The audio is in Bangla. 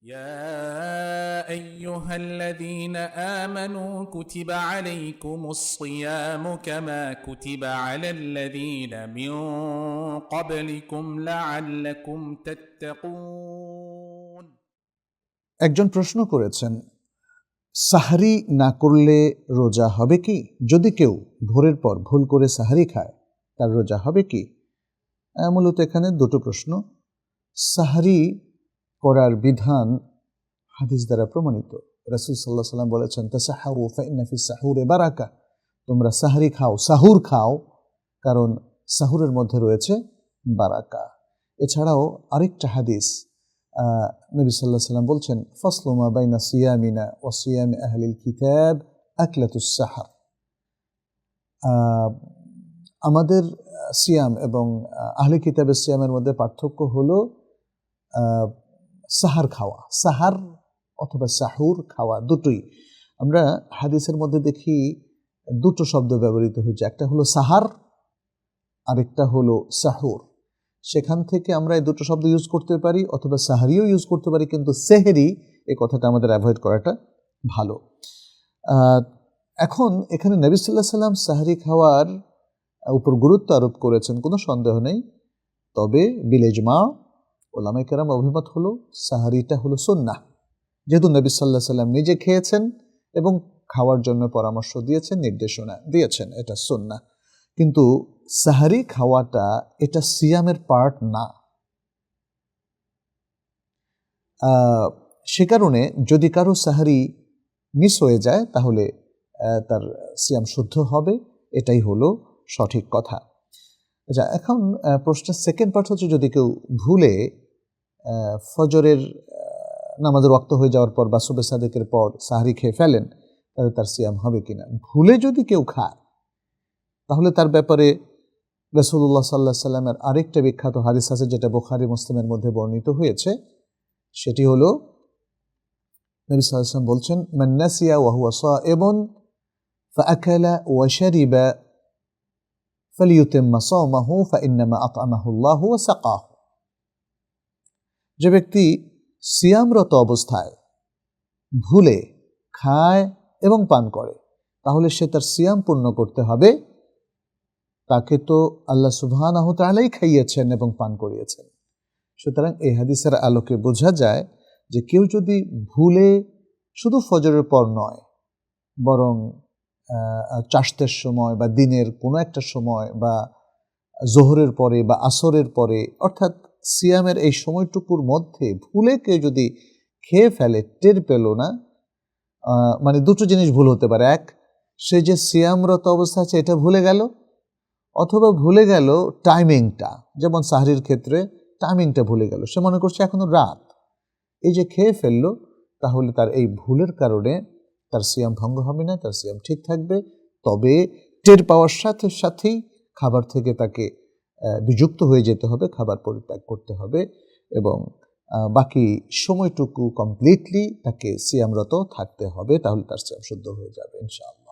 يا أيها الذين آمنوا كتب عليكم الصيام كما كتب على الذين من قبلكم لعلكم تتقون। একজন প্রশ্ন করেছেন, সাহরি না করলে রোজা হবে কি? যদি কেউ ভোরের পর ভুল করে সাহরি খায় তার রোজা হবে কি? মূলত এখানে দুটো প্রশ্ন। সাহরি করার বিধান হাদিস দ্বারা প্রমাণিত। রাসূল সাল্লাল্লাহু আলাইহি ওয়াসাল্লাম বলেছেন, তাসাহহারু ফাইন্না ফিস সাহুরে বারাকা, তোমরা সাহরি খাও, সাহুর খাও, কারণ সাহুরের মধ্যে রয়েছে বারাকা। এছাড়াও আরেকটা হাদিস, নবী সাল্লাল্লাহু আলাইহি ওয়াসাল্লাম বলছেন, ফাসলু মা বাইনা সিয়ামিনা ওয়া সিয়ামি আহলিল কিতাব আকলাতুস সাহর, আমাদের সিয়াম এবং আহলে কিতাবের সিয়ামের মধ্যে পার্থক্য হলো সাহার খাওয়া, সাহার অথবা সাহুর খাওয়া, দুটোই। আমরা হাদিসের মধ্যে দেখি দুটো শব্দ ব্যবহৃত হয়েছে, একটা হলো সাহার, আরেকটা হলো সাহুর। সেখান থেকে আমরা এই দুটো শব্দ ইউজ করতে পারি, অথবা সাহারিও ইউজ করতে পারি, কিন্তু সেহেরি এই কথাটা আমাদের অ্যাভয়েড করাটা ভালো। এখন এখানে নবী সাল্লাল্লাহু আলাইহি ওয়াসাল্লাম সাহারি খাওয়ার উপর গুরুত্ব আরোপ করেছেন, কোনো সন্দেহ নেই। তবে বিল ইজমা ওলামায়ে কেরাম অভিমত হলো সাহারিটা হলো সুন্নাহ, যেহেতু নবী সাল্লাল্লাহু আলাইহি ওয়াসাল্লাম নিজে খেয়েছেন এবং খাওয়ার জন্য পরামর্শ দিয়েছেন, নির্দেশনা দিয়েছেন, এটা সুন্নাহ। কিন্তু সাহারি খাওয়াটা এটা সিয়ামের পার্ট না। সে কারণে যদি কারো সাহারি মিস হয়ে যায় তাহলে তার সিয়াম শুদ্ধ হবে, এটাই হলো সঠিক কথা। আচ্ছা, এখন প্রশ্নের সেকেন্ড পার্ট হচ্ছে, যদি কেউ ভুলে ফজরের নামাজের ওয়াক্ত হয়ে যাওয়ার পর বা সুবহে সাদেকের পর সাহারি খেয়ে ফেলেন, তাহলে তার সিয়াম হবে কিনা। ভুলে যদি কেউ খায় তাহলে তার ব্যাপারে রাসূলুল্লাহ সাল্লাল্লাহু আলাইহি ওয়াসাল্লামের আরেকটা বিখ্যাত হাদিস আছে, যেটা বুখারী মুসলিমের মধ্যে বর্ণিত হয়েছে। সেটি হলো, নবী সাল্লাল্লাহু আলাইহি ওয়াসাল্লাম বলছেন, মান নাসিয়া ওয়া হুয়া সাইমুন ফাআকালা ওয়া শারিবা ফালিউতিম্মা সাওমাহু ফাইন্নামা আত'আমাহু আল্লাহু ওয়া সাকাহু। যে ব্যক্তি সিয়ামরত অবস্থায় ভুলে খায় এবং পান করে, তাহলে সে তার সিয়াম পূর্ণ করতে হবে। তাকে তো আল্লাহ সুবহানাহু ওয়া তাআলাই খাইয়েছেন এবং পান করিয়েছেন। সুতরাং এই হাদিসের আলোকে বোঝা যায় যে কেউ যদি ভুলে শুধু ফজরের পর নয়, বরং চাশতের সময় বা দিনের কোনো একটা সময় বা জোহরের পরে বা আসরের পরে, অর্থাৎ সিয়ামের এই সময়টুকুর মধ্যে ভুলে কেউ যদি খেয়ে ফেলে, টের পেল না, মানে দুটো জিনিস ভুল হতে পারে। এক, সে যে সিয়ামরত অবস্থা আছে এটা ভুলে গেল, অথবা ভুলে গেল টাইমিংটা, যেমন সাহরির ক্ষেত্রে টাইমিংটা ভুলে গেল, সে মনে করছে এখনো রাত, এই যে খেয়ে ফেললো, তাহলে তার এই ভুলের কারণে তার সিয়াম ভঙ্গ হবে না, তার সিয়াম ঠিক থাকবে। তবে টের পাওয়ার সাথে সাথেই খাবার থেকে তাকে বিযুক্ত হয়ে যেতে হবে, খাবার পরিত্যাগ করতে হবে, এবং বাকি সময়টুকু কমপ্লিটলি তাকে সিয়ামরত থাকতে হবে, তাহলে তার সিয়াম শুদ্ধ হয়ে যাবে ইনশাআল্লাহ।